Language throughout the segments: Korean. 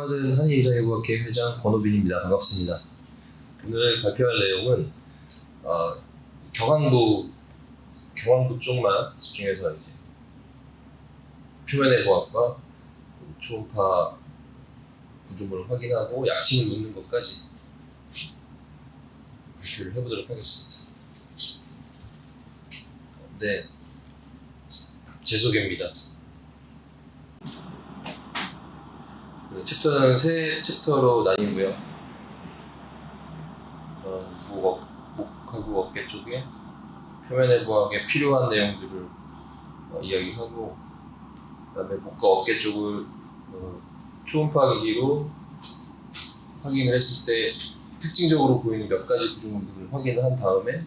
부활받은 한인인자예고학회 회장 권호빈입니다. 반갑습니다. 오늘 발표할 내용은 경항부 쪽만 집중해서 이제 표면내부학과 초음파 구조물을 확인하고 약침을 놓는 것까지 발표를 해보도록 하겠습니다. 네, 제 소개입니다. 챕터는 세 챕터로 나뉘고요. 목하고 어깨 쪽에 표면내부학에 필요한 내용들을 이야기하고, 그다음에 목과 어깨 쪽을 초음파 기기로 확인을 했을 때 특징적으로 보이는 몇 가지 구조물들을 확인을 한 다음에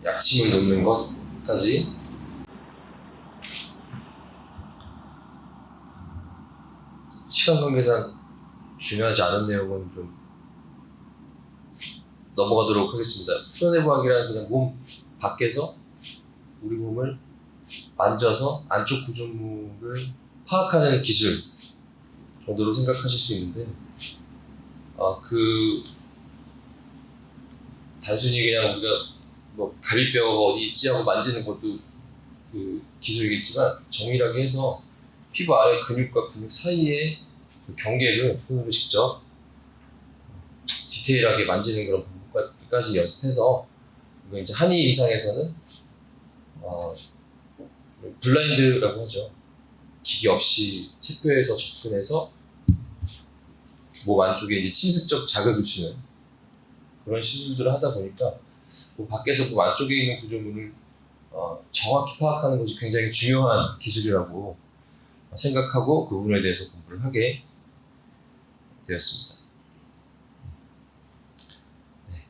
약침을 놓는 것까지 시간 관계상 중요하지 않은 내용은 좀 넘어가도록 하겠습니다. 표면내부학이라는 그냥 몸 밖에서 우리 몸을 만져서 안쪽 구조물을 파악하는 기술 정도로 생각하실 수 있는데, 단순히 그냥 우리가 갈비뼈가 어디 있지 하고 만지는 것도 그 기술이겠지만, 정밀하게 해서 피부 아래 근육과 근육 사이의 그 경계를 손으로 직접 디테일하게 만지는 그런 방법까지 연습해서, 이거 이제 한의 임상에서는 블라인드라고 하죠. 기기 없이 체표해서 접근해서 몸 안쪽에 이제 침습적 자극을 주는 그런 시술들을 하다 보니까 몸 밖에서 몸 안쪽에 있는 구조물을 정확히 파악하는 것이 굉장히 중요한 기술이라고 생각하고 그 부분에 대해서 공부를 하게 되었습니다. 네.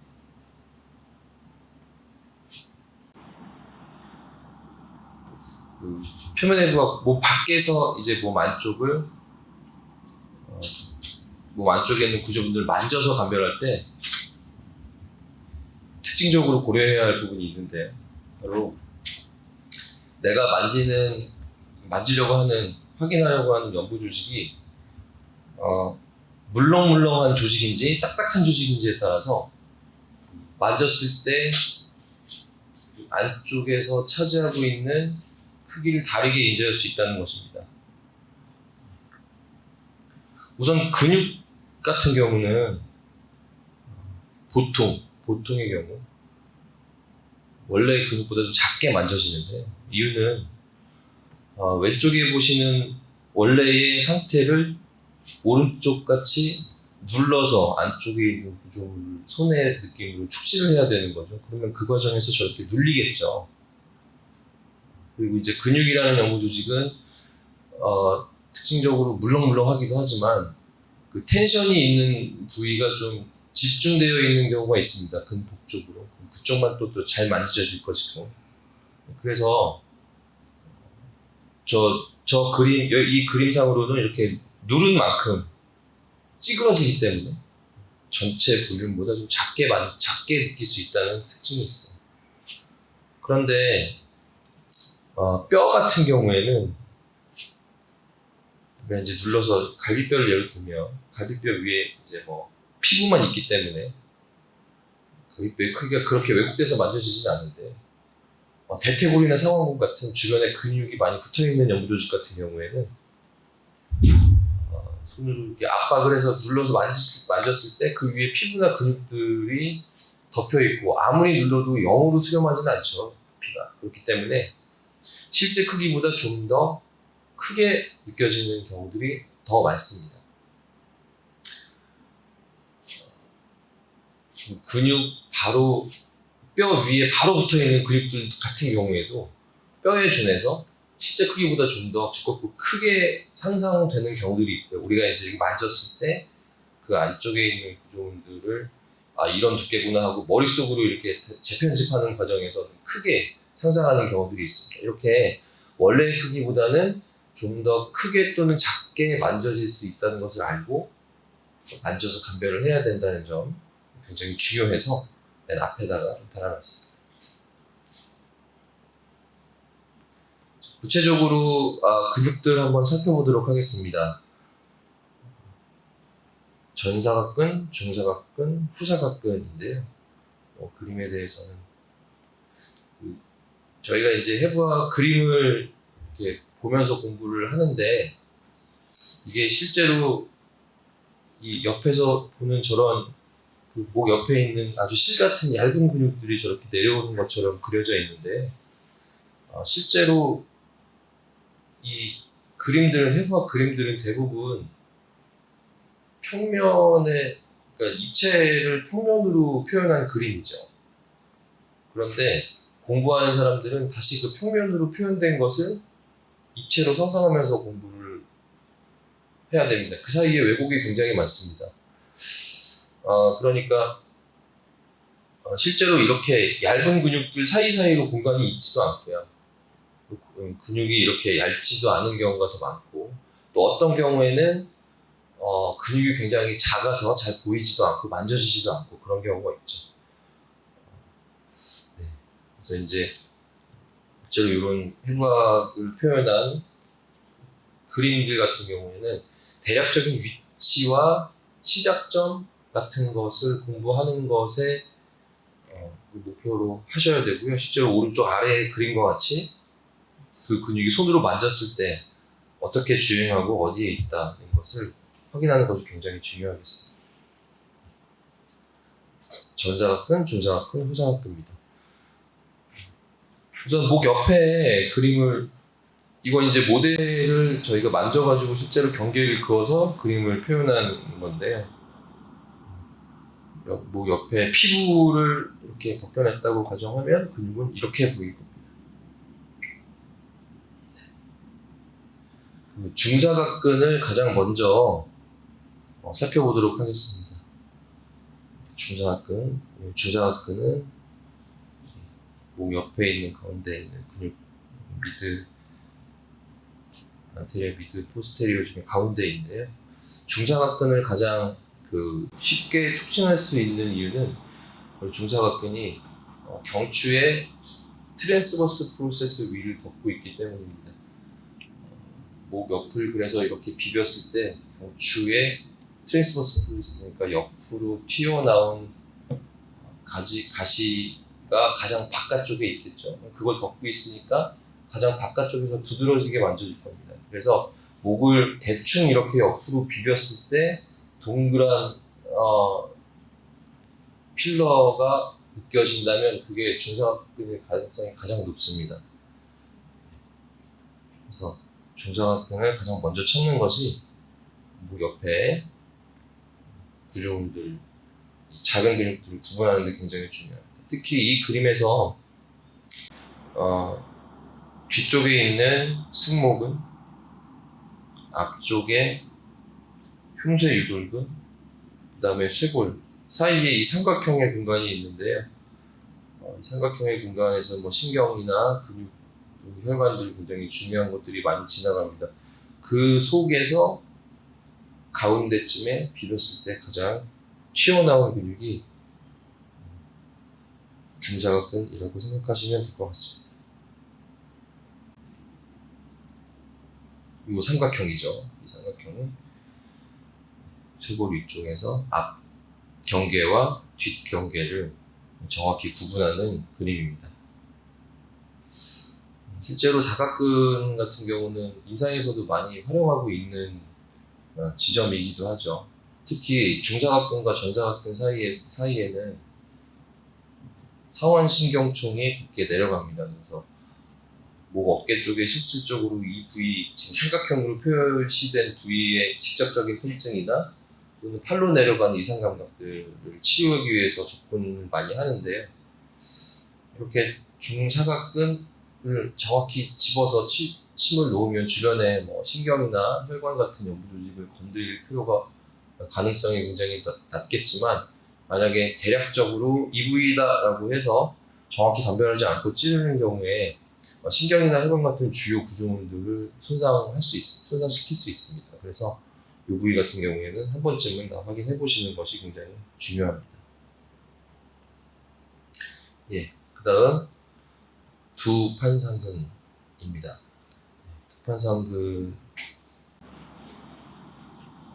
표면내부학 몸 밖에서 이제 몸 안쪽을 몸 안쪽에 있는 구조물들을 만져서 감별할 때 특징적으로 고려해야 할 부분이 있는데, 바로 내가 만지려고 하는, 확인하려고 하는 연부 조직이 물렁물렁한 조직인지 딱딱한 조직인지에 따라서 만졌을 때 그 안쪽에서 차지하고 있는 크기를 다르게 인지할 수 있다는 것입니다. 우선 근육 같은 경우는 보통의 경우 원래 근육보다 좀 작게 만져지는데, 이유는 왼쪽에 보시는 원래의 상태를 오른쪽 같이 눌러서 안쪽에 있는 구조물을 손의 느낌으로 축지를 해야 되는 거죠. 그러면 그 과정에서 저렇게 눌리겠죠. 그리고 이제 근육이라는 연부 조직은 특징적으로 물렁물렁하기도 하지만 그 텐션이 있는 부위가 좀 집중되어 있는 경우가 있습니다. 근복 쪽으로. 그쪽만 또 잘 만져질 것이고. 그래서 이 그림상으로는 이렇게 누른 만큼 찌그러지기 때문에 전체 볼륨보다 좀 작게 느낄 수 있다는 특징이 있어요. 그런데 뼈 같은 경우에는 이제 눌러서 갈비뼈를 예를 들면, 갈비뼈 위에 이제 피부만 있기 때문에 갈비뼈의 크기가 그렇게 왜곡돼서 만져지진 않는데, 대퇴골이나 상완골 같은 주변에 근육이 많이 붙어있는 연부 조직 같은 경우에는 손으로 이렇게 압박을 해서 눌러서 만졌을 때 그 위에 피부나 근육들이 덮여있고, 아무리 눌러도 0으로 수렴하진 않죠, 부피가. 그렇기 때문에 실제 크기보다 좀 더 크게 느껴지는 경우들이 더 많습니다. 바로 뼈 위에 바로 붙어있는 근육들 같은 경우에도 뼈에 준해서 실제 크기보다 좀 더 두껍고 크게 상상되는 경우들이 있고요. 우리가 이제 이렇게 만졌을 때 그 안쪽에 있는 구조물들을 이런 두께구나 하고 머릿속으로 이렇게 재편집하는 과정에서 좀 크게 상상하는 경우들이 있습니다. 이렇게 원래의 크기보다는 좀 더 크게 또는 작게 만져질 수 있다는 것을 알고 만져서 감별을 해야 된다는 점 굉장히 중요해서 맨 앞에다가 좀 달아놨습니다. 구체적으로 근육들 한번 살펴보도록 하겠습니다. 전사각근, 중사각근, 후사각근인데요. 그림에 대해서는 저희가 이제 해부학 그림을 이렇게 보면서 공부를 하는데 이게 실제로 이 옆에서 보는 저런 그 목 옆에 있는 아주 실 같은 얇은 근육들이 저렇게 내려오는 것처럼 그려져 있는데 실제로 이 그림들은 해부학 그림들은 대부분 평면에 그러니까 입체를 평면으로 표현한 그림이죠. 그런데 공부하는 사람들은 다시 그 평면으로 표현된 것을 입체로 상상하면서 공부를 해야 됩니다. 그 사이에 왜곡이 굉장히 많습니다. 그러니까 실제로 이렇게 얇은 근육들 사이사이로 공간이 있지도 않고요. 근육이 이렇게 얇지도 않은 경우가 더 많고 또 어떤 경우에는 근육이 굉장히 작아서 잘 보이지도 않고 만져지지도 않고 그런 경우가 있죠. 네. 그래서 이제 실제로 이런 해부학을 표현한 그림들 같은 경우에는 대략적인 위치와 시작점 같은 것을 공부하는 것에 목표로 하셔야 되고요. 실제로 오른쪽 아래의 그림과 같이 그 근육이 손으로 만졌을 때 어떻게 주행하고 어디에 있다는 것을 확인하는 것이 굉장히 중요하겠습니다. 전사각근, 중사각근, 후사각근입니다. 우선 목 옆에 그림을 이건 이제 모델을 저희가 만져가지고 실제로 경계를 그어서 그림을 표현한 건데요. 목 옆에 피부를 이렇게 벗겨냈다고 가정하면 근육은 이렇게 보일 겁니다. 중사각근을 가장 먼저 살펴보도록 하겠습니다. 중사각근은 목 옆에 있는 가운데 있는 근육 미드, 안테리어 미드, 포스테리어 중에 가운데 있는데요. 중사각근을 가장 쉽게 촉진할 수 있는 이유는 중사각근이 경추의 트랜스버스 프로세스 위를 덮고 있기 때문입니다. 목 옆을 그래서 이렇게 비볐을 때 경추의 트랜스버스 프로세스니까 옆으로 튀어나온 가시가 가장 바깥쪽에 있겠죠. 그걸 덮고 있으니까 가장 바깥쪽에서 두드러지게 만져질 겁니다. 그래서 목을 대충 이렇게 옆으로 비볐을 때 동그란 필러가 느껴진다면 그게 중사각근의 가능성이 가장 높습니다. 그래서 중사각근을 가장 먼저 찾는 것이 목 옆에 근육들, 작은 근육들을 구분하는 데 굉장히 중요합니다. 특히 이 그림에서 뒤쪽에 있는 승모근, 앞쪽에 흉쇄 유돌근, 그 다음에 쇄골 사이에 이 삼각형의 공간이 있는데요. 이 삼각형의 공간에서 뭐 신경이나 근육, 혈관들이 굉장히 중요한 것들이 많이 지나갑니다. 그 속에서 가운데쯤에 비볐을 때 가장 튀어나온 근육이 중사각근이라고 생각하시면 될 것 같습니다. 이 삼각형이죠. 이 삼각형은 쇄골 위쪽에서 앞 경계와 뒷 경계를 정확히 구분하는 그림입니다. 실제로 사각근 같은 경우는 임상에서도 많이 활용하고 있는 지점이기도 하죠. 특히 중사각근과 전사각근 사이에는 상완신경총이 이렇게 내려갑니다. 그래서 목 어깨 쪽에 실질적으로 이 부위, 지금 삼각형으로 표시된 부위의 직접적인 통증이나 또는 팔로 내려가는 이상 감각들을 치유하기 위해서 접근을 많이 하는데요. 이렇게 중사각근을 정확히 집어서 침을 놓으면 주변에 뭐 신경이나 혈관 같은 연부 조직을 건드릴 필요가 가능성이 굉장히 낮겠지만 만약에 대략적으로 이 부위다라고 해서 정확히 감별하지 않고 찌르는 경우에 신경이나 혈관 같은 주요 구조물들을 손상시킬 수 있습니다. 그래서 이 부위 같은 경우에는 한 번쯤은 다 확인해 보시는 것이 굉장히 중요합니다. 예, 그 다음 두판상근입니다.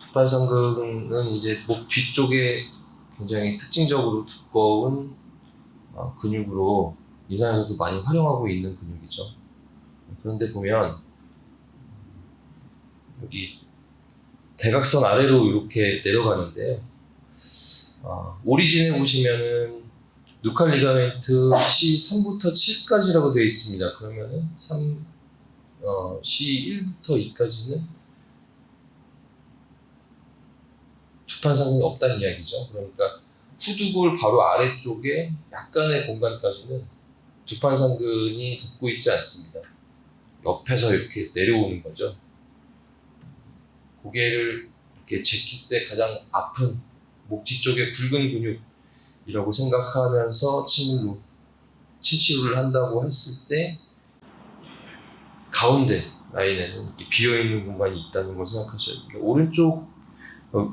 두판상근은 이제 목 뒤쪽에 굉장히 특징적으로 두꺼운 근육으로 임상에서도 많이 활용하고 있는 근육이죠. 그런데 보면 여기 대각선 아래로 이렇게 내려가는데요. 오리진에 보시면은 누칼 리가멘트 C3부터 7까지라고 되어 있습니다. 그러면은 C1부터 2까지는 두판상근이 없다는 이야기죠. 그러니까 후두골 바로 아래쪽에 약간의 공간까지는 두판상근이 덮고 있지 않습니다. 옆에서 이렇게 내려오는 거죠. 고개를 이렇게 제낄 때 가장 아픈 목 뒤쪽의 굵은 근육이라고 생각하면서 침치료를 한다고 했을 때 가운데 라인에는 이렇게 비어있는 공간이 있다는 걸 생각하셔야 됩니다.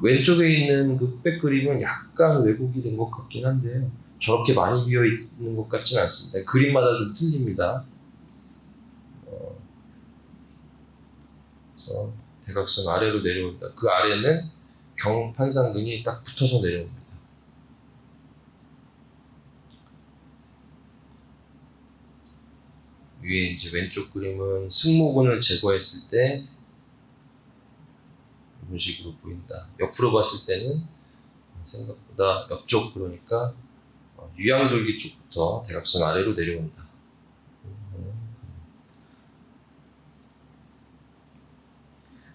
왼쪽에 있는 그 흑백 그림은 약간 왜곡이 된 것 같긴 한데요. 저렇게 많이 비어 있는 것 같지는 않습니다. 그림마다 좀 틀립니다. 그래서 대각선 아래로 내려온다. 그 아래는 경판상근이 딱 붙어서 내려옵니다. 위에 이제 왼쪽 그림은 승모근을 제거했을 때 이런 식으로 보인다. 옆으로 봤을 때는 생각보다 옆쪽, 그러니까 유양돌기 쪽부터 대각선 아래로 내려온다.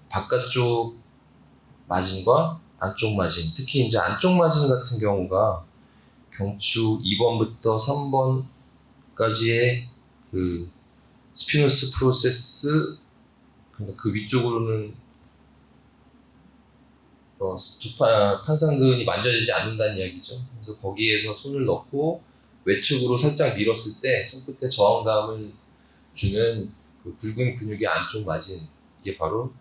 바깥쪽 마진과 안쪽 마진, 특히 이제 안쪽 마진 같은 경우가 경추 2번부터 3번까지의 그 스피노스 프로세스, 그러니까 그 위쪽으로는 판상근이 만져지지 않는다는 이야기죠. 그래서 거기에서 손을 넣고 외측으로 살짝 밀었을 때 손끝에 저항감을 주는 그 굵은 근육의 안쪽 마진, 이게 바로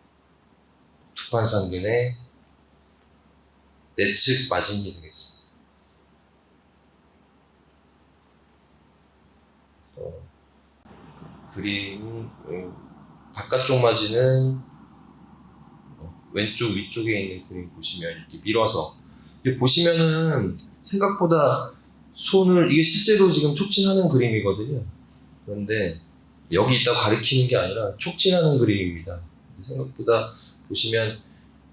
두판상근의 내측 마진이 되겠습니다. 그림 바깥쪽 마진은 왼쪽 위쪽에 있는 그림 보시면 이렇게 밀어서 보시면은 생각보다 손을, 이게 실제로 지금 촉진하는 그림이거든요. 그런데 여기 있다고 가리키는 게 아니라 촉진하는 그림입니다. 생각보다 보시면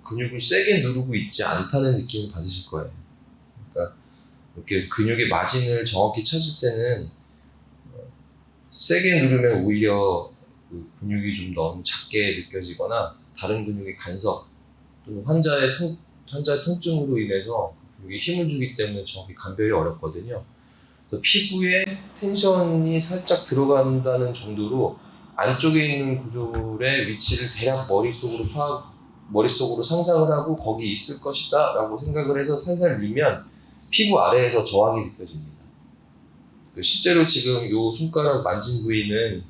근육을 세게 누르고 있지 않다는 느낌을 받으실 거예요. 그러니까 이렇게 근육의 마진을 정확히 찾을 때는 세게 누르면 오히려 그 근육이 좀 너무 작게 느껴지거나 다른 근육의 간섭 또는 환자의 통증으로 인해서 근육에 힘을 주기 때문에 정확히 감별이 어렵거든요. 그래서 피부에 텐션이 살짝 들어간다는 정도로 안쪽에 있는 구조물의 위치를 대략 머릿속으로 상상을 하고 거기 있을 것이다 라고 생각을 해서 살살 밀면 피부 아래에서 저항이 느껴집니다. 실제로 지금 이 손가락 만진 부위는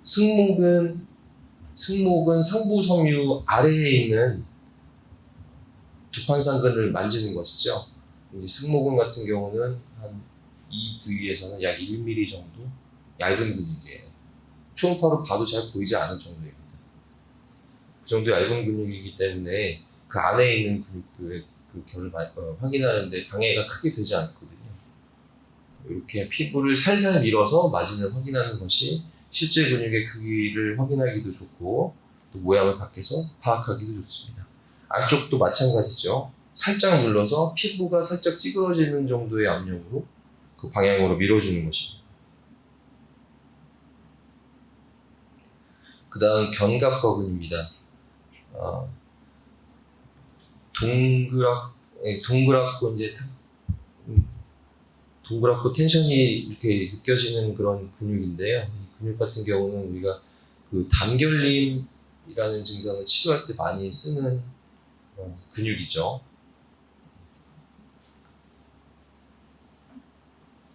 승모근 상부 섬유 아래에 있는 두판상근을 만지는 것이죠. 이제 승모근 같은 경우는 이 부위에서는 약 1mm 정도 얇은 근육이에요. 초음파로 봐도 잘 보이지 않을 정도입니다. 그 정도 얇은 근육이기 때문에 그 안에 있는 근육들의 그 결을 확인하는데 방해가 크게 되지 않거든요. 이렇게 피부를 살살 밀어서 마진을 확인하는 것이 실제 근육의 크기를 확인하기도 좋고 또 모양을 밖에서 파악하기도 좋습니다. 안쪽도 마찬가지죠. 살짝 눌러서 피부가 살짝 찌그러지는 정도의 압력으로 그 방향으로 밀어주는 것입니다. 그 다음 견갑거근입니다. 동그랗고 텐션이 이렇게 느껴지는 그런 근육인데요. 이 근육 같은 경우는 우리가 그 담결림이라는 증상을 치료할 때 많이 쓰는 근육이죠.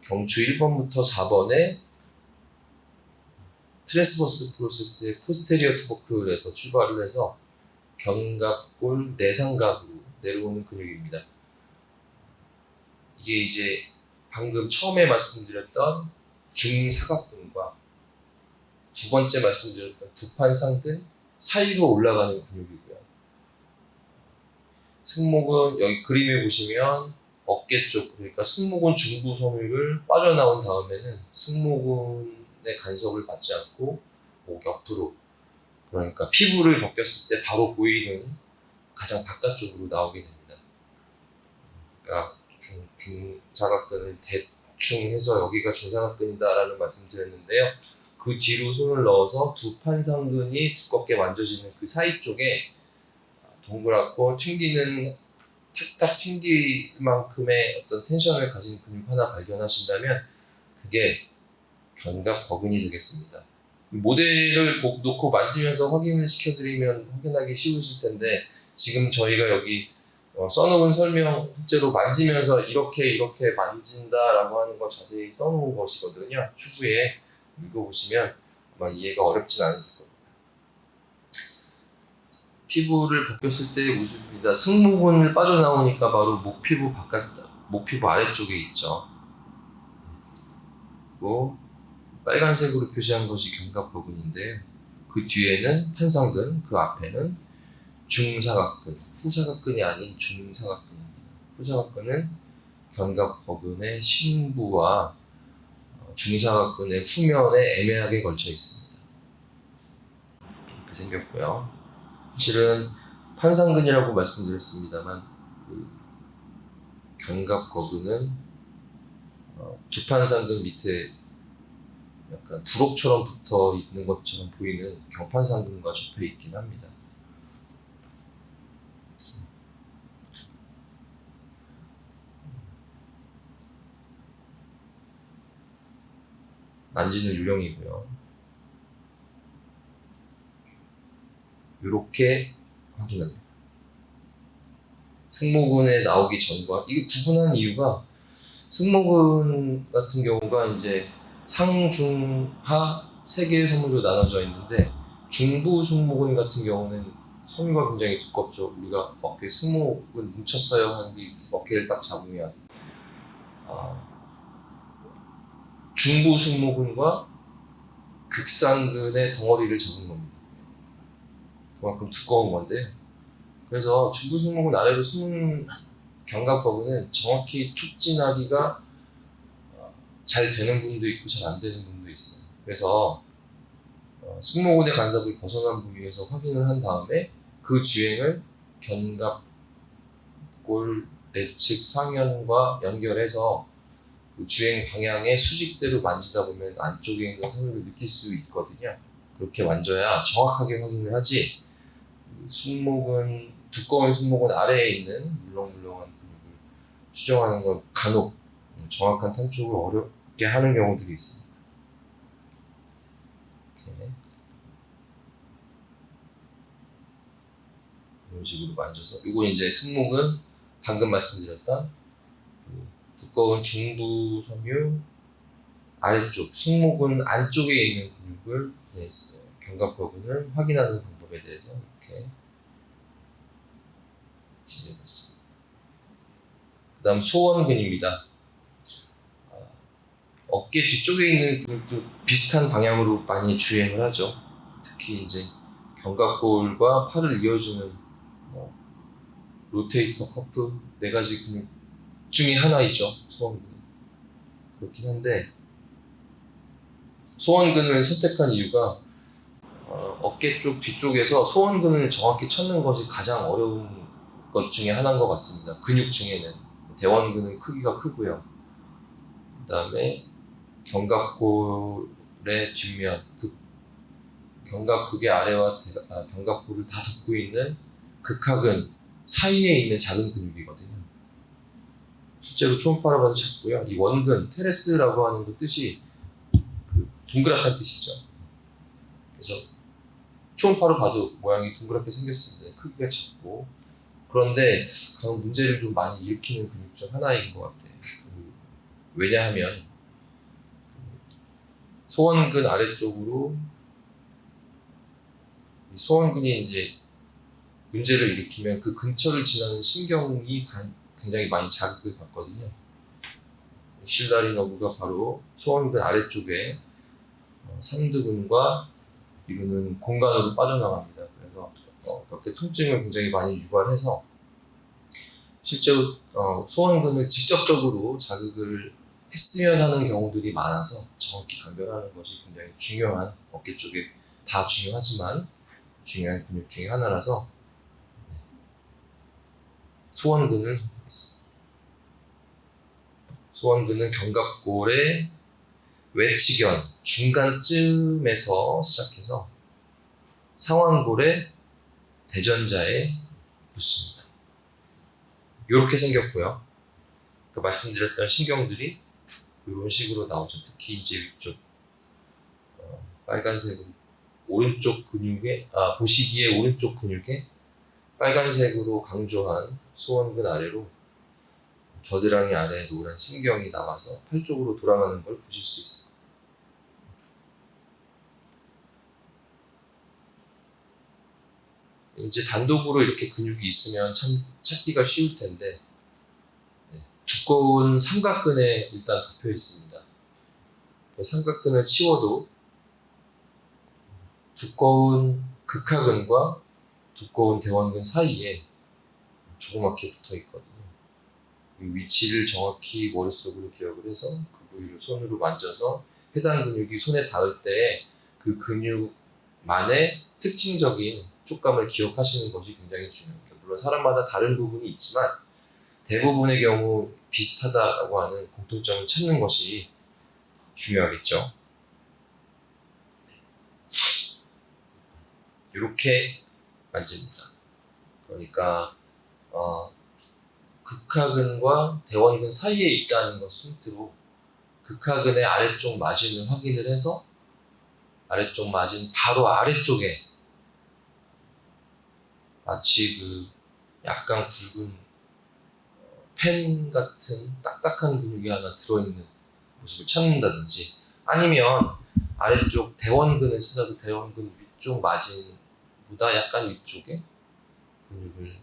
경추 1번부터 4번에 트랜스버스 프로세스의 포스테리어 투버클에서 출발을 해서 견갑골 내상각으로 내려오는 근육입니다. 이게 이제 방금 처음에 말씀드렸던 중사각근과 두 번째 말씀드렸던 두판상근 사이로 올라가는 근육이고요. 승모근 여기 그림에 보시면 어깨 쪽, 그러니까 승모근 중부 섬유를 빠져나온 다음에는 승모근의 간섭을 받지 않고 목 옆으로, 그러니까 피부를 벗겼을 때 바로 보이는 가장 바깥쪽으로 나오게 됩니다. 그러니까 중사각근을 대충 해서 여기가 중사각근이다라는 말씀 드렸는데요. 그 뒤로 손을 넣어서 두 판상근이 두껍게 만져지는 그 사이 쪽에 동그랗고 튕기는, 탁탁 튕길 만큼의 어떤 텐션을 가진 근육 하나 발견하신다면 그게 견갑거근이 되겠습니다. 모델을 놓고 만지면서 확인을 시켜드리면 확인하기 쉬우실 텐데, 지금 저희가 여기 써놓은 설명, 실제로 만지면서 이렇게 만진다라고 하는 거 자세히 써놓은 것이거든요. 추후에 읽어보시면 아마 이해가 어렵진 않으실 겁니다. 피부를 벗겼을 때의 모습입니다. 승모근을 빠져나오니까 바로 목피부 아래쪽에 있죠. 그리고 빨간색으로 표시한 것이 견갑거근인데요. 그 뒤에는 판상근, 그 앞에는 중사각근, 후사각근이 아닌 중사각근입니다. 후사각근은 견갑거근의 심부와 중사각근의 후면에 애매하게 걸쳐 있습니다. 이렇게 생겼고요. 사실은 판상근이라고 말씀드렸습니다만 그 견갑거근은 두판상근 밑에 약간 부록처럼 붙어 있는 것처럼 보이는 경판상근과 접해 있긴 합니다. 만지는 유령이고요. 이렇게 확인합니다. 승모근에 나오기 전과, 이게 구분한 이유가 승모근 같은 경우가 이제 상, 중, 하 세 개의 섬유로 나눠져 있는데, 중부 승모근 같은 경우는 섬유가 굉장히 두껍죠. 우리가 어깨 승모근 뭉쳤어요 하는 게 어깨를 딱 잡으면 중부 승모근과 극상근의 덩어리를 잡은 겁니다. 그만큼 두꺼운 건데, 그래서 중부 승모근 아래로 숨은 견갑거근은 정확히 촉진하기가 잘 되는 분도 있고 잘 안 되는 분도 있어요. 그래서 승모근의 간섭을 벗어난 부위에서 확인을 한 다음에 그 주행을 견갑골 내측 상연과 연결해서 그 주행 방향의 수직대로 만지다 보면 안쪽에 있는 섬유를 느낄 수 있거든요. 그렇게 만져야 정확하게 확인을 하지, 승모근, 두꺼운 승모근 아래에 있는 물렁물렁한 근육을 추정하는 건 간혹 정확한探촉을 어렵게 하는 경우들이 있습니다. 이렇게 이런 식으로 만져서, 이거 이제 승모근 방금 말씀드렸던 그 두꺼운 중부 섬유 아래쪽 승모근 안쪽에 있는 근육을, 견갑거근을 확인하는 방법에 대해서 이렇게 기재해봤습니다. 그 다음 소원근입니다. 어깨 뒤쪽에 있는 근육도 비슷한 방향으로 많이 주행을 하죠. 특히 이제 견갑골과 팔을 이어주는 로테이터 커프 네 가지 근육 중에 하나이죠. 소원근. 그렇긴 한데 소원근을 선택한 이유가 어깨 쪽 뒤쪽에서 소원근을 정확히 찾는 것이 가장 어려운 것 중에 하나인 것 같습니다. 근육 중에는 대원근은 크기가 크고요. 그 다음에 견갑골의 뒷면, 견갑극의 아래와 견갑골을 다 덮고 있는 극하근 사이에 있는 작은 근육이거든요. 실제로 초음파로 봐도 작고요. 이 원근, 테레스라고 하는 그 뜻이 동그랗다는 뜻이죠. 그래서 초음파로 봐도 모양이 동그랗게 생겼습니다. 크기가 작고, 그런데 가장 문제를 좀 많이 일으키는 근육 중 하나인 것 같아요. 왜냐하면 소원근 아래쪽으로 소원근이 이제 문제를 일으키면 그 근처를 지나는 신경이 굉장히 많이 자극을 받거든요. 엑실다리 너브가 바로 소원근 아래쪽에 삼두근과 이루는 공간으로 빠져나갑니다. 그래서 어깨 통증을 굉장히 많이 유발해서 실제로 소원근을 직접적으로 자극을 했으면 하는 경우들이 많아서 정확히 감별하는 것이 굉장히 중요한, 어깨 쪽에 다 중요하지만 중요한 근육 중에 하나라서 소원근을 선택했습니다. 소원근은 견갑골의 외치견 중간쯤에서 시작해서 상완골의 대전자에 붙습니다. 이렇게 생겼고요. 말씀드렸던 신경들이 이런 식으로 나오죠. 특히 이제 위쪽 빨간색으로 오른쪽 근육에 보시기에 오른쪽 근육에 빨간색으로 강조한 소원근 아래로 겨드랑이 아래에 노란 신경이 나와서 팔 쪽으로 돌아가는 걸 보실 수 있습니다. 이제 단독으로 이렇게 근육이 있으면 참 찾기가 쉬울 텐데 두꺼운 삼각근에 일단 덮여 있습니다. 삼각근을 치워도 두꺼운 극하근과 두꺼운 대원근 사이에 조그맣게 붙어 있거든요. 이 위치를 정확히 머릿속으로 기억을 해서 그 부위를 손으로 만져서 해당 근육이 손에 닿을 때 그 근육만의 특징적인 촉감을 기억하시는 것이 굉장히 중요합니다. 물론 사람마다 다른 부분이 있지만 대부분의 경우 비슷하다고 하는 공통점을 찾는 것이 중요하겠죠. 이렇게 만집니다. 그러니까 극하근과 대원근 사이에 있다는 것을 힌트로 극하근의 아래쪽 마진을 확인을 해서 아래쪽 마진 바로 아래쪽에 마치 그 약간 굵은 펜 같은 딱딱한 근육이 하나 들어있는 모습을 찾는다든지, 아니면 아래쪽 대원근을 찾아서 대원근 위쪽 마진보다 약간 위쪽에 근육을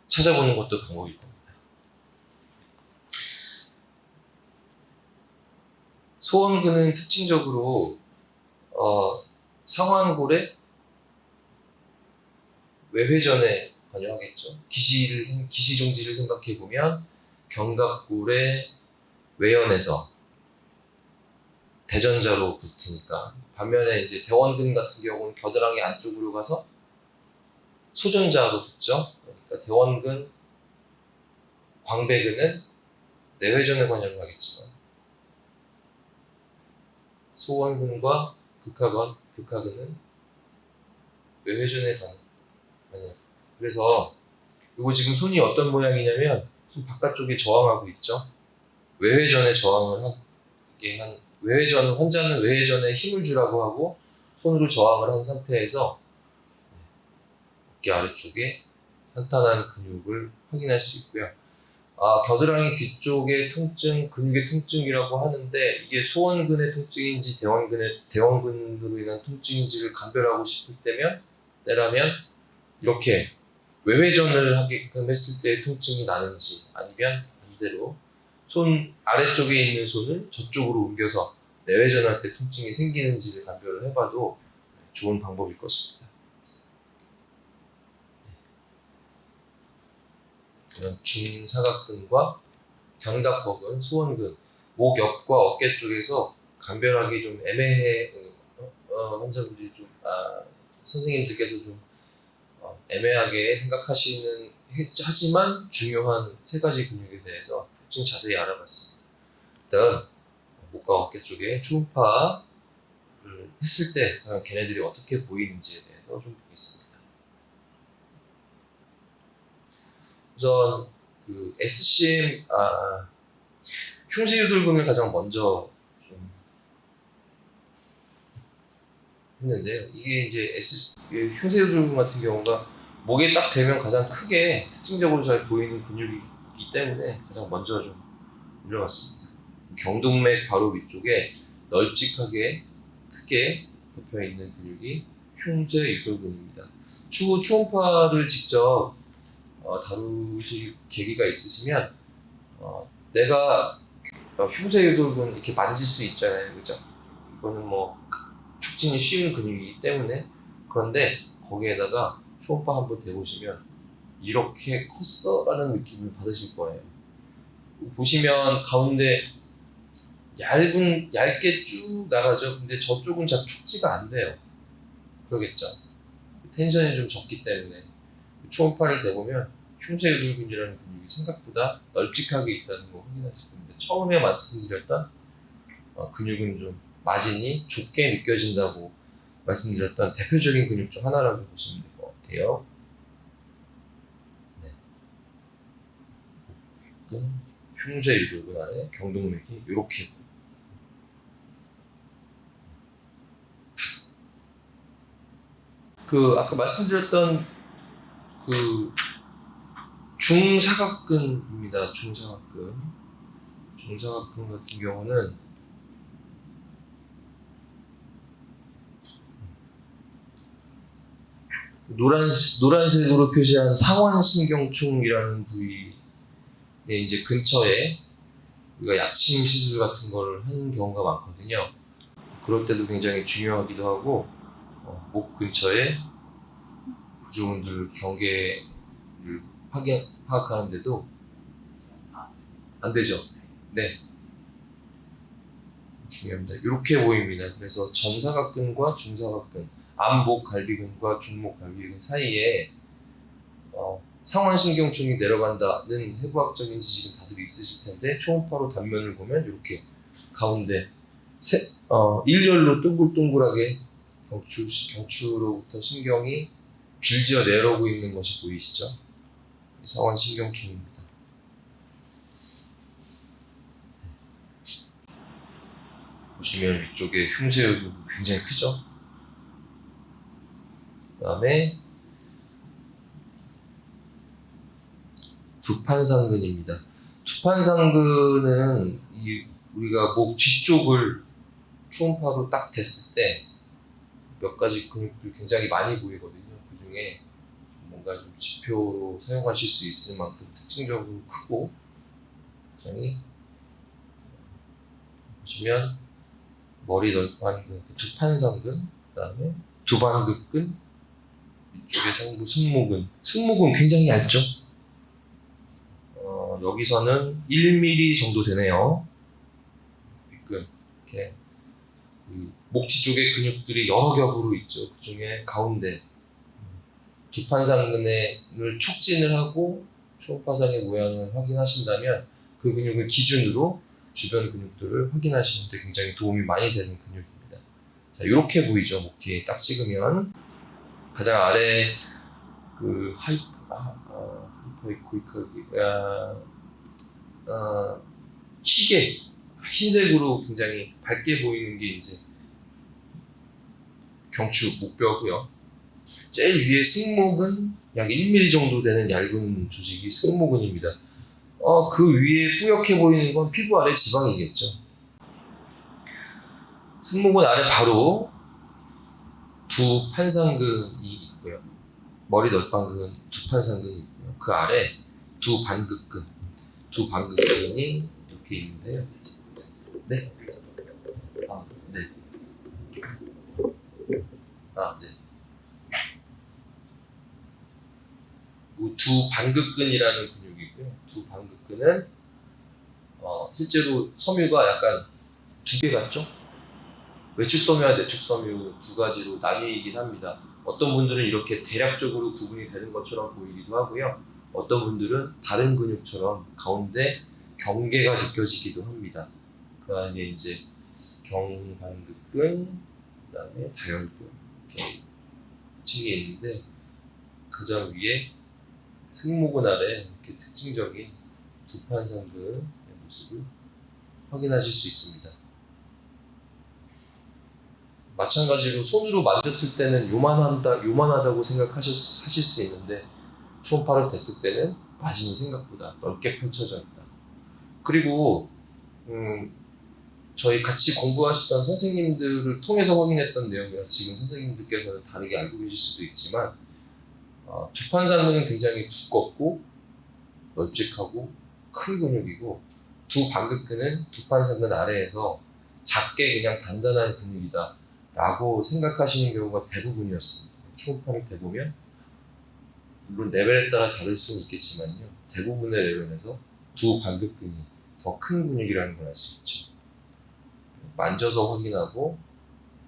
찾아보는 것도 방법일 겁니다. 소원근은 특징적으로 상완골의 외회전에 관여하겠죠. 기시종지를 생각해 보면 견갑골의 외연에서 대전자로 붙으니까, 반면에 이제 대원근 같은 경우는 겨드랑이 안쪽으로 가서 소전자로 붙죠. 그러니까 대원근, 광배근은 내회전에 관여를 하겠지만 소원근과 극하근은 외회전에 관여. 그래서 이거 지금 손이 어떤 모양이냐면 손 바깥쪽에 저항하고 있죠. 외회전에 저항을 하게 한, 외회전, 환자는 외회전에 힘을 주라고 하고 손으로 저항을 한 상태에서 어깨 아래쪽에 탄탄한 근육을 확인할 수 있고요. 겨드랑이 뒤쪽의 통증, 근육의 통증이라고 하는데 이게 소원근의 통증인지 대원근으로 인한 통증인지를 감별하고 싶을 때라면 이렇게 외회전을 하게끔 했을 때 통증이 나는지, 아니면 반대로 손 아래쪽에 있는 손을 저쪽으로 옮겨서 내회전할 때 통증이 생기는지를 감별을 해봐도 좋은 방법일 것입니다. 중사각근과 견갑법은 소원근, 목 옆과 어깨 쪽에서 감별하기 좀 애매해. 환자분들이 좀 선생님들께서 좀 애매하게 생각하시는 하지만 중요한 세 가지 근육에 대해서 좀 자세히 알아봤습니다. 일단 목과 어깨 쪽에 초음파를 했을 때 걔네들이 어떻게 보이는지에 대해서 좀 보겠습니다. 우선 그 SCM 흉쇄유돌근을 가장 먼저 좀 했는데요. 이게 이제 흉쇄유돌근 같은 경우가 목에 딱 대면 가장 크게 특징적으로 잘 보이는 근육이기 때문에 가장 먼저 좀 올려봤습니다. 경동맥 바로 위쪽에 널찍하게 크게 덮여 있는 근육이 흉쇄유돌근입니다. 추후 초음파를 직접 다루실 계기가 있으시면 내가 흉쇄유돌근 이렇게 만질 수 있잖아요, 그죠? 이거는 뭐 촉진이 쉬운 근육이기 때문에. 그런데 거기에다가 초음파 한번 대보시면 이렇게 컸어? 라는 느낌을 받으실 거예요. 보시면 가운데 얇게 쭉 나가죠. 근데 저쪽은 잘 촉지가 안 돼요. 그러겠죠. 텐션이 좀 적기 때문에 초음파를 대보면 흉쇄유돌근이라는 근육이 생각보다 널찍하게 있다는 거 확인하실 겁니다. 처음에 말씀드렸던 근육은 좀 마진이 좁게 느껴진다고 말씀드렸던 대표적인 근육 중 하나라고 보시면 될 것 같아요. 네. 흉쇄유돌근 안에 경동맥이 이렇게 아까 말씀드렸던 중사각근입니다. 중사각근 같은 경우는 노란색으로 표시한 상완신경총이라는 부위에 이제 근처에 우리가 약침 시술 같은 거를 하는 경우가 많거든요. 그럴 때도 굉장히 중요하기도 하고 목 근처에 구조근들 경계를 파악하는데도 안 되죠. 네, 중요합니다. 이렇게 보입니다. 그래서 전사각근과 중사각근, 안목 갈비근과 중목 갈비근 사이에 상완신경총이 내려간다는 해부학적인 지식은 다들 있으실 텐데 초음파로 단면을 보면 이렇게 가운데 일렬로 동글동글하게 경추로부터 신경이 줄지어 내려오고 있는 것이 보이시죠? 상완신경총입니다. 보시면 위쪽에 흉쇄혈이 굉장히 크죠? 그 다음에 두판상근입니다. 두판상근은 우리가 목 뒤쪽을 초음파로 딱 댔을 때 몇 가지 근육들 굉장히 많이 보이거든요. 그 중에 뭔가 좀 지표로 사용하실 수 있을 만큼 특징적으로 크고 굉장히 보시면 머리 넓은 두판상근, 그 다음에 두반극근, 이쪽에 상부 승모근 굉장히 얇죠. 여기서는 1mm 정도 되네요. 빗근 이렇게 목 뒤쪽에 근육들이 여러 겹으로 있죠. 그 중에 가운데 두판상근을 촉진을 하고 초음파상의 모양을 확인하신다면 그 근육을 기준으로 주변 근육들을 확인하시는 데 굉장히 도움이 많이 되는 근육입니다. 자, 이렇게 보이죠. 목 뒤에 딱 찍으면 가장 아래 하이퍼이코이컬 시계 흰색으로 굉장히 밝게 보이는 게 이제 경추 목뼈고요. 제일 위에 승모근 약 1mm 정도 되는 얇은 조직이 승모근입니다. 그 위에 뿌옇게 보이는 건 피부 아래 지방이겠죠. 승모근 아래 바로 두 판상근이 있고요. 머리 널방근 두 판상근이 있고요. 그 아래 두 반극근이 이렇게 있는데요. 네. 네. 네. 두 반극근이라는 근육이고요. 두 반극근은 실제로 섬유가 약간 두 개 같죠? 외축 섬유와 내축 섬유 두 가지로 나뉘긴 합니다. 어떤 분들은 이렇게 대략적으로 구분이 되는 것처럼 보이기도 하고요. 어떤 분들은 다른 근육처럼 가운데 경계가 느껴지기도 합니다. 그 안에 이제 경반극근, 그다음에 다혈근 이렇게 층이 있는데 가장 위에 승모근 아래 이렇게 특징적인 두판상근의 모습을 확인하실 수 있습니다. 마찬가지로 손으로 만졌을 때는 요만하다고 생각하실 수 있는데 초음파로 댔을 때는 마진이 생각보다 넓게 펼쳐져 있다. 그리고 저희 같이 공부하시던 선생님들을 통해서 확인했던 내용이라 지금 선생님들께서는 다르게 알고 계실 수도 있지만 두판상근은 굉장히 두껍고 널찍하고 큰 근육이고 두 반극근은 두판상근 아래에서 작게 그냥 단단한 근육이다 라고 생각하시는 경우가 대부분이었습니다. 초음파를 대보면 물론 레벨에 따라 다를 수는 있겠지만요. 대부분의 레벨에서 두 발급근이 더 큰 근육이라는 걸 알 수 있죠. 만져서 확인하고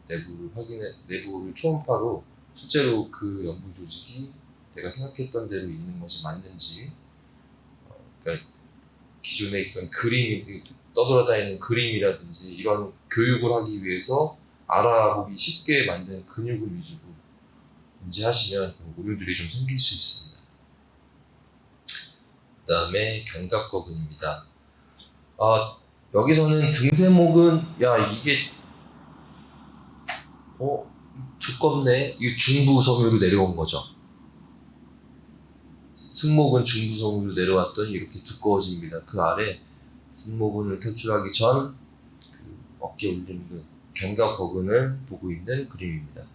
내부를 초음파로 실제로 그 연부 조직이 내가 생각했던 대로 있는 것이 맞는지, 그러니까 기존에 있던 떠돌아다니는 그림이라든지 이런 교육을 하기 위해서 알아보기 쉽게 만든 근육을 위주로 인지하시면 오류들이 좀 생길 수 있습니다. 그 다음에 견갑거근입니다. 여기서는 등세목은 이게 두껍네. 이거 중부섬유로 내려온 거죠. 승모근 중부섬유로 내려왔더니 이렇게 두꺼워집니다. 그 아래 승모근을 탈출하기 전 어깨 올림근 견갑거근을 보고 있는 그림입니다.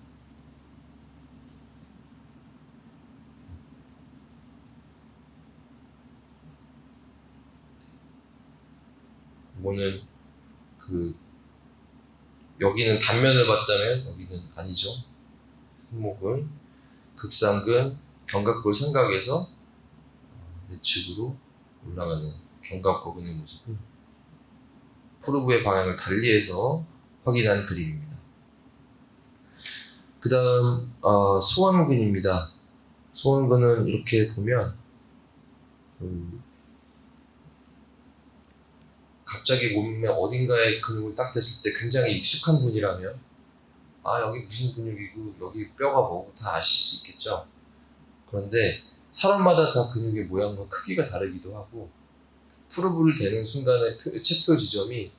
이거는 여기는 단면을 봤다면 여기는 아니죠. 승모근, 극상근, 견갑골 삼각에서 내측으로 올라가는 견갑거근의 모습을 푸르브의 방향을 달리해서 확인한 그림입니다. 그 다음 소원근입니다. 소원근은 이렇게 보면 갑자기 몸에 어딘가에 근육을 딱 댔을 때 굉장히 익숙한 분이라면 여기 무슨 근육이고 여기 뼈가 뭐고 다 아실 수 있겠죠. 그런데 사람마다 다 근육의 모양과 크기가 다르기도 하고 푸르브를 대는 순간의 체표 지점이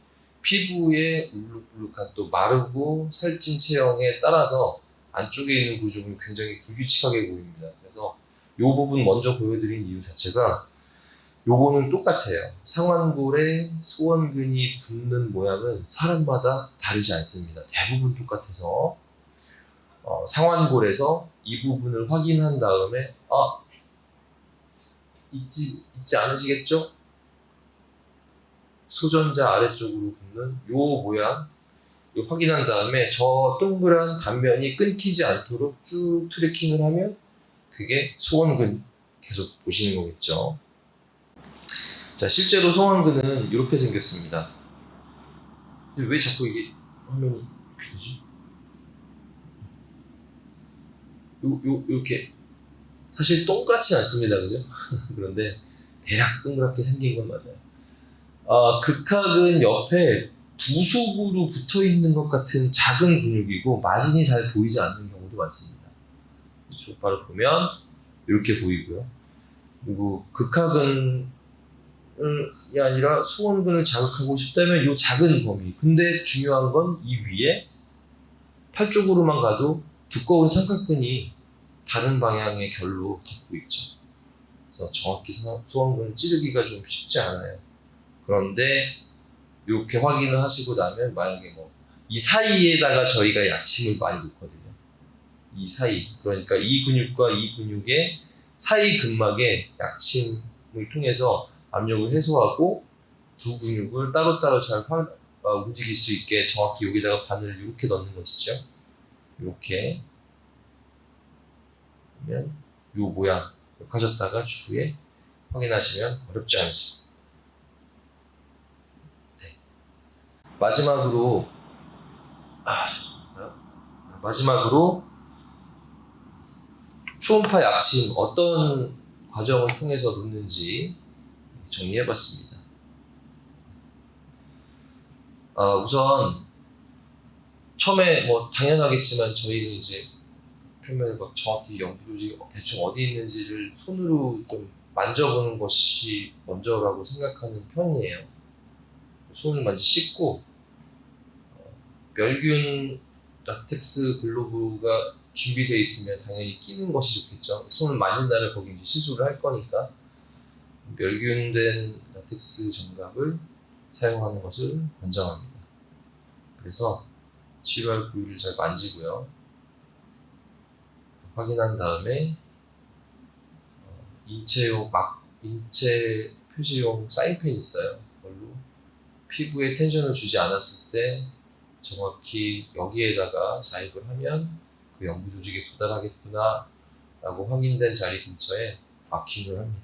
피부의 울룩불룩한 또 마르고 살찐 체형에 따라서 안쪽에 있는 구조는 굉장히 불규칙하게 보입니다. 그래서 이 부분 먼저 보여드린 이유 자체가 요거는 똑같아요. 상완골에 소원근이 붙는 모양은 사람마다 다르지 않습니다. 대부분 똑같아서 상완골에서 이 부분을 확인한 다음에 있지 않으시겠죠? 소전자 아래쪽으로 붙는 요 모양 확인한 다음에 저 동그란 단면이 끊기지 않도록 쭉 트래킹을 하면 그게 소원근 계속 보시는 거겠죠. 자, 실제로 소원근은 이렇게 생겼습니다. 근데 왜 자꾸 이게 화면이 이렇게 되지? 이렇게 사실 동그랗지 않습니다, 그죠? 그런데 대략 동그랗게 생긴 건 맞아요. 극학은 옆에 부속으로 붙어 있는 것 같은 작은 근육이고 마진이 잘 보이지 않는 경우도 많습니다. 족발을 보면 이렇게 보이고요. 그리고 극학은이 아니라 소원근을 자극하고 싶다면 이 작은 범위. 근데 중요한 건 이 위에 팔 쪽으로만 가도 두꺼운 삼각근이 다른 방향의 결로 덮고 있죠. 그래서 정확히 소원근을 찌르기가 좀 쉽지 않아요. 그런데 이렇게 확인을 하시고 나면 만약에 이 사이에다가 저희가 약침을 많이 놓거든요. 이 사이, 그러니까 이 근육과 이 근육의 사이 근막에 약침을 통해서 압력을 해소하고 두 근육을 따로따로 잘 움직일 수 있게 정확히 여기다가 바늘을 이렇게 넣는 것이죠. 이렇게 하면 이 모양 하셨다가 추후에 확인하시면 어렵지 않습니다. 네. 마지막으로 초음파 약침 어떤 과정을 통해서 놓는지 정리해봤습니다. 우선 처음에 당연하겠지만 저희는 이제 표면에 정확히 연부 조직이 대충 어디 있는지를 손으로 좀 만져보는 것이 먼저라고 생각하는 편이에요. 손을 먼저 씻고 멸균 라텍스 글로브가 준비되어 있으면 당연히 끼는 것이 좋겠죠. 손을 만진다면 거기 이제 시술을 할 거니까 멸균된 라텍스 장갑을 사용하는 것을 권장합니다. 그래서 치료할 부위를 잘 만지고요. 확인한 다음에 인체 표시용 사인펜이 있어요. 그걸로 피부에 텐션을 주지 않았을 때 정확히 여기에다가 자입을 하면 그 연부 조직에 도달하겠구나 라고 확인된 자리 근처에 마킹을 합니다.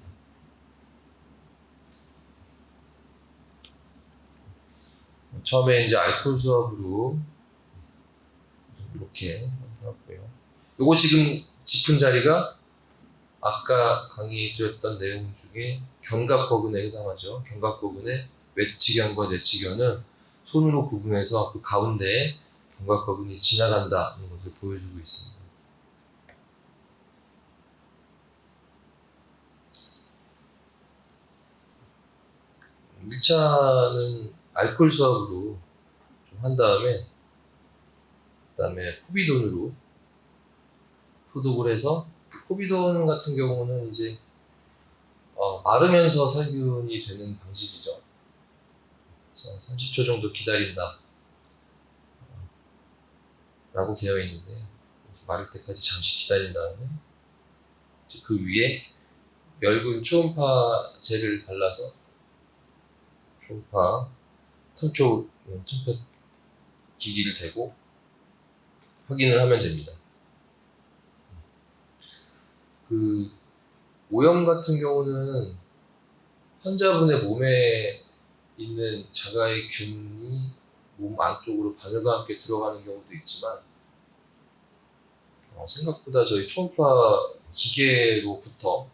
처음에 이제 알코올 수압으로 이렇게 하고요. 요거 지금 짚은 자리가 아까 강의 드렸던 내용 중에 견갑거근에 해당하죠. 견갑거근의 외치견과 내치견은 손으로 구분해서 그 가운데에 견갑거근이 지나간다는 것을 보여주고 있습니다. 일 1차는 알코올 수압으로 좀 한 다음에 그다음에 포비돈으로 소독을 해서 포비돈 같은 경우는 이제 마르면서 살균이 되는 방식이죠. 30초 정도 기다린다 라고 되어 있는데 마를 때까지 잠시 기다린 다음에 그 위에 멸균 초음파 젤을 발라서 초음파 탐초 기기를 대고 확인을 하면 됩니다. 그 오염 같은 경우는 환자분의 몸에 있는 자가의 균이 몸 안쪽으로 바늘과 함께 들어가는 경우도 있지만 생각보다 저희 초음파 기계로부터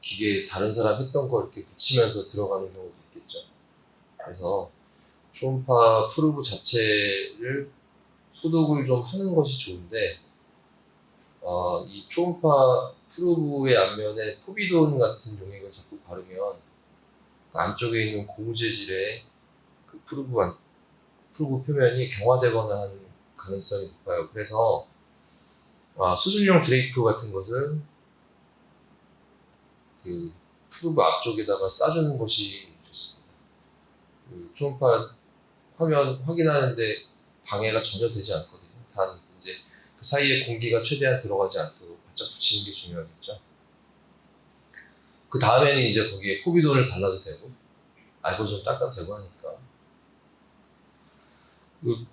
기계에 다른 사람 했던 거 이렇게 붙이면서 들어가는 경우도 있겠죠. 그래서 초음파 프루브 자체를 소독을 좀 하는 것이 좋은데 이 초음파 프루브의 앞면에 포비돈 같은 용액을 자꾸 바르면 그 안쪽에 있는 고무재질의 그 프루브 표면이 경화되거나 하는 가능성이 높아요. 그래서 수술용 드레이프 같은 것을 그 프루브 앞쪽에다가 싸주는 것이 좋습니다. 그 초음파 화면 확인하는데 방해가 전혀 되지 않거든요. 단 이제 그 사이에 공기가 최대한 들어가지 않도록 바짝 붙이는 게 중요하겠죠. 그 다음에는 이제 거기에 포비돈을 발라도 되고 알코올 좀 닦아도 되고 하니까 그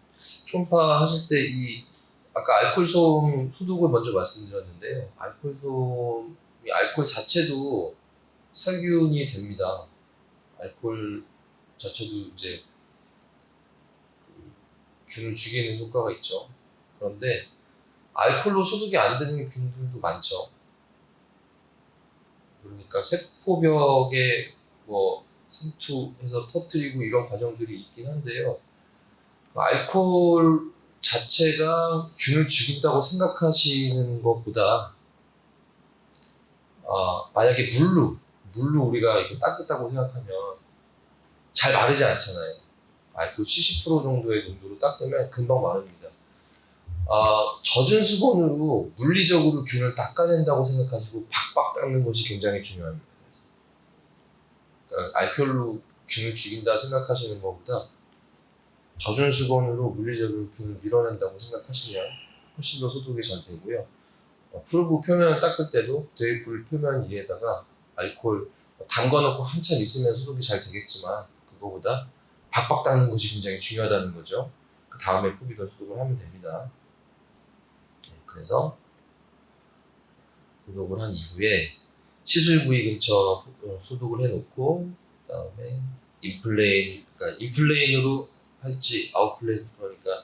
초음파 하실 때 아까 알코올 솜 소독을 먼저 말씀드렸는데요. 알코올 솜이 알코올 자체도 살균이 됩니다. 알코올 자체도 이제 균을 죽이는 효과가 있죠. 그런데 알코올로 소독이 안 되는 균들도 많죠. 그러니까 세포벽에 침투해서 터뜨리고 이런 과정들이 있긴 한데요. 그 알코올 자체가 균을 죽인다고 생각하시는 것보다 만약에 물로 우리가 이거 닦겠다고 생각하면 잘 마르지 않잖아요. 알코올 70% 정도의 농도로 닦으면 금방 마릅니다. 젖은 수건으로 물리적으로 균을 닦아낸다고 생각하시고 박박 닦는 것이 굉장히 중요합니다. 그러니까 알코올로 균을 죽인다 생각하시는 것보다 젖은 수건으로 물리적으로 균을 밀어낸다고 생각하시면 훨씬 더 소독이 잘 되고요. 프루브 표면을 닦을 때도 드레이프 표면 위에다가 알코올 담가놓고 한참 있으면 소독이 잘 되겠지만 그거보다 박박 닦는 것이 굉장히 중요하다는 거죠. 그 다음에 포비돈 소독을 하면 됩니다. 그래서 소독을 한 이후에 시술 부위 근처 소독을 해놓고 그 다음에 인플레인으로 할지 아웃플레인 그러니까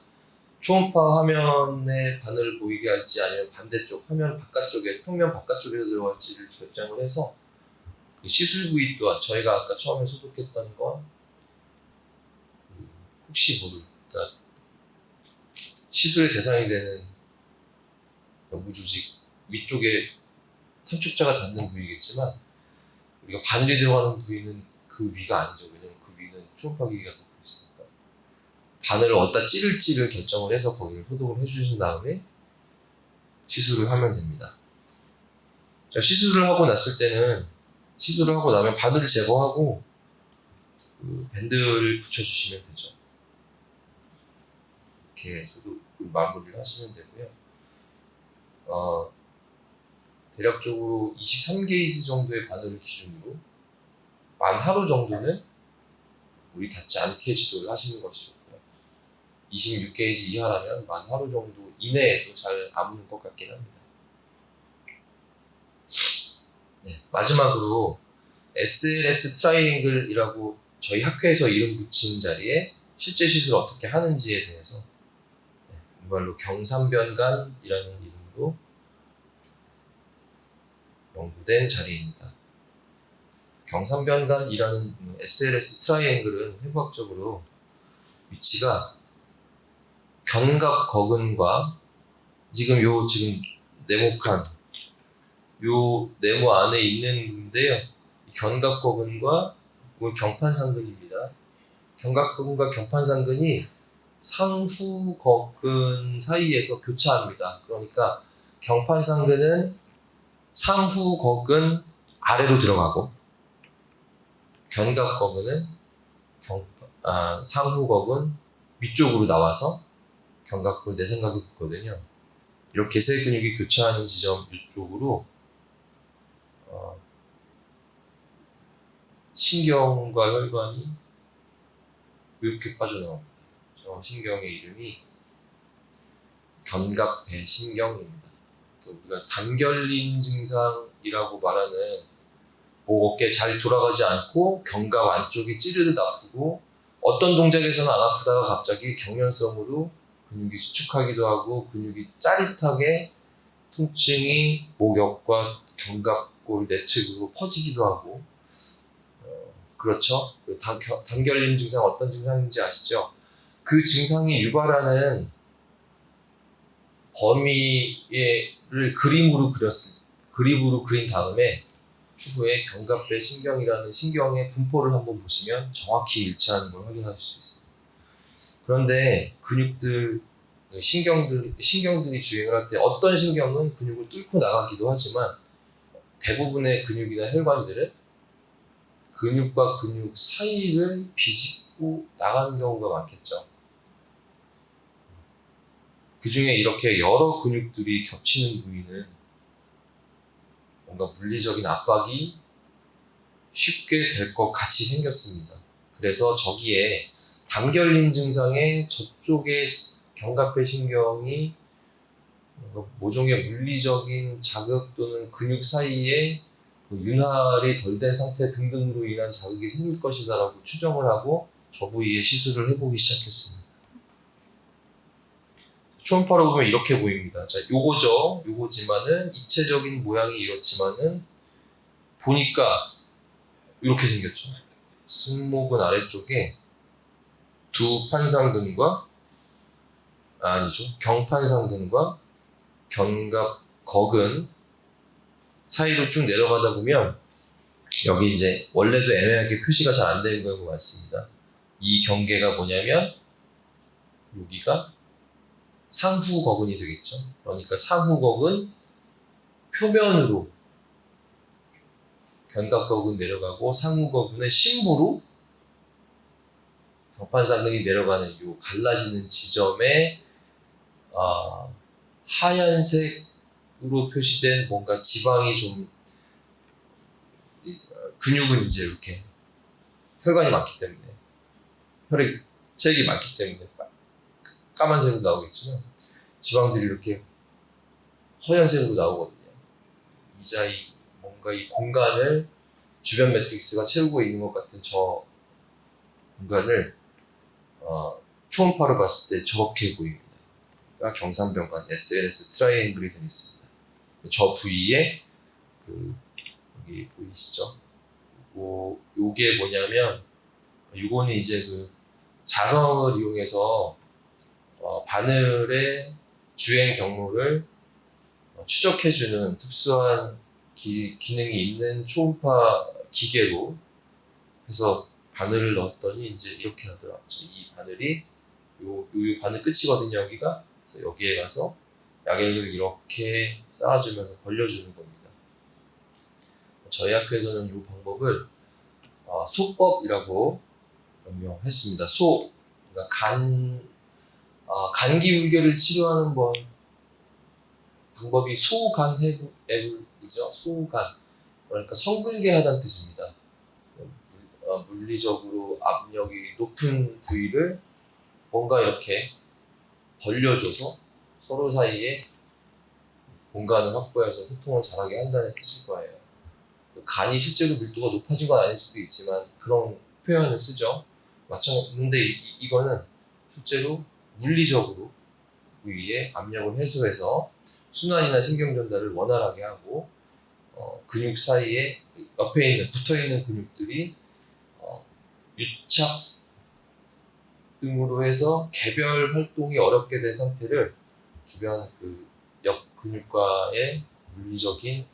초음파 화면에 바늘을 보이게 할지 아니면 반대쪽 화면 바깥쪽에 평면 바깥쪽에서 들어갈지를 결정을 해서 그 시술 부위 또한 저희가 아까 처음에 소독했던 건 혹시 모르니까 시술의 대상이 되는 연부조직 위쪽에 탐축자가 닿는 부위겠지만 우리가 바늘이 들어가는 부위는 그 위가 아니죠. 왜냐면 그 위는 초음파 기기가 덮고 있으니까 바늘을 어디다 찌를지를 결정을 해서 거기를 소독을 해주신 다음에 시술을 하면 됩니다. 자, 시술을 하고 나면 바늘을 제거하고 그 밴드를 붙여주시면 되죠. 이렇게 소독 마무리를 하시면 되고요. 대략적으로 23게이지 정도의 바늘을 기준으로 만 하루 정도는 물이 닿지 않게 지도를 하시는 것이 좋고요. 26게이지 이하라면 만 하루 정도 이내에도 잘 아무는 것 같긴 합니다. 네, 마지막으로 SLS 트라이앵글이라고 저희 학회에서 이름 붙인 자리에 실제 시술을 어떻게 하는지에 대해서 정말로 경삼변간이라는 이름으로 연구된 자리입니다. 경삼변간이라는 SLS 트라이앵글은 해부학적으로 위치가 견갑거근과 지금 네모칸 요 네모 안에 있는 건데요. 견갑거근과 경판상근입니다. 견갑거근과 경판상근이 상후거근 사이에서 교차합니다. 그러니까 경판상근은 상후거근 아래로 들어가고 견갑거근은 상후거근 위쪽으로 나와서 견갑골 내생각이 붙거든요. 이렇게 세 근육이 교차하는 지점 이쪽으로 신경과 혈관이 이렇게 빠져나옵니다. 저 신경의 이름이 견갑배신경입니다. 우리가 단결림 증상이라고 말하는 어깨 잘 돌아가지 않고 견갑 안쪽이 찌르듯 아프고 어떤 동작에서는 안 아프다가 갑자기 경련성으로 근육이 수축하기도 하고 근육이 짜릿하게 통증이 목역과 견갑골 내측으로 퍼지기도 하고 그렇죠. 단결림 증상 어떤 증상인지 아시죠? 그 증상이 유발하는 범위를 그림으로 그린 다음에 추후에 견갑배 신경이라는 신경의 분포를 한번 보시면 정확히 일치하는 걸 확인하실 수 있습니다. 그런데 신경들이 주행을 할 때 어떤 신경은 근육을 뚫고 나가기도 하지만 대부분의 근육이나 혈관들은 근육과 근육 사이를 비집고 나가는 경우가 많겠죠. 그 중에 이렇게 여러 근육들이 겹치는 부위는 뭔가 물리적인 압박이 쉽게 될 것 같이 생겼습니다. 그래서 저기에 단결림 증상에 저쪽에 견갑배 신경이 모종의 물리적인 자극 또는 근육 사이에 윤활이 덜 된 상태 등등으로 인한 자극이 생길 것이다라고 추정을 하고 저 부위에 시술을 해보기 시작했습니다. 초음파로 보면 이렇게 보입니다. 자, 요거지만은 입체적인 모양이 이렇지만은 보니까 이렇게 생겼죠. 승모근 아래쪽에 두 판상근과 경판상근과 견갑거근 사이로 쭉 내려가다 보면 여기 이제 원래도 애매하게 표시가 잘 안 되는 경우가 많습니다. 이 경계가 뭐냐면 여기가 상후거근이 되겠죠. 그러니까 상후거근 표면으로 견갑거근 내려가고 상후거근의 심부로 경판상근이 내려가는 요 갈라지는 지점에 하얀색으로 표시된 뭔가 지방이 좀 근육은 이제 이렇게 혈관이 많기 때문에 혈액이 많기 때문에 까만색으로 나오겠지만 지방들이 이렇게 허연색으로 나오거든요. 뭔가 이 공간을 주변 매트릭스가 채우고 있는 것 같은 저 공간을 초음파로 봤을 때 저렇게 보입니다. 그러니까 경삼변간 SLS 트라이앵글이 되어 있습니다. 저 부위에 여기 보이시죠? 요게 뭐냐면 요거는 이제 자성을 이용해서 바늘의 주행 경로를 추적해주는 특수한 기능이 있는 초음파 기계로 해서 바늘을 넣었더니 이제 이렇게 하더라고요. 이 바늘이 요 바늘 끝이거든요. 여기에 가서 약액을 이렇게 쌓아주면서 벌려주는 겁니다. 저희 학교에서는 이 방법을 소법이라고 명명했습니다. 그러니까 간기울결을 치료하는 방법이 소간해불이죠. 소간. 그러니까 성불개하다는 뜻입니다. 물리적으로 압력이 높은 부위를 뭔가 이렇게 벌려줘서 서로 사이에 공간을 확보해서 소통을 잘하게 한다는 뜻일 거예요. 간이 실제로 밀도가 높아진 건 아닐 수도 있지만 그런 표현을 쓰죠. 마찬가지인데 이거는 실제로 물리적으로 부위에 압력을 해소해서 순환이나 신경 전달을 원활하게 하고 근육 사이에 옆에 있는 붙어 있는 근육들이 유착 등으로 해서 개별 활동이 어렵게 된 상태를 주변 그 옆 근육과의 물리적인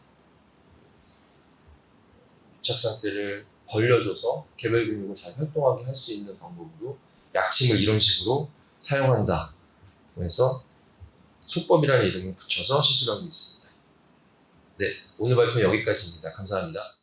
유착 상태를 벌려줘서 개별 근육을 잘 활동하게 할 수 있는 방법으로 약침을 이런 식으로 사용한다. 그래서 소법이라는 이름을 붙여서 시술하고 있습니다. 네, 오늘 발표 여기까지입니다. 감사합니다.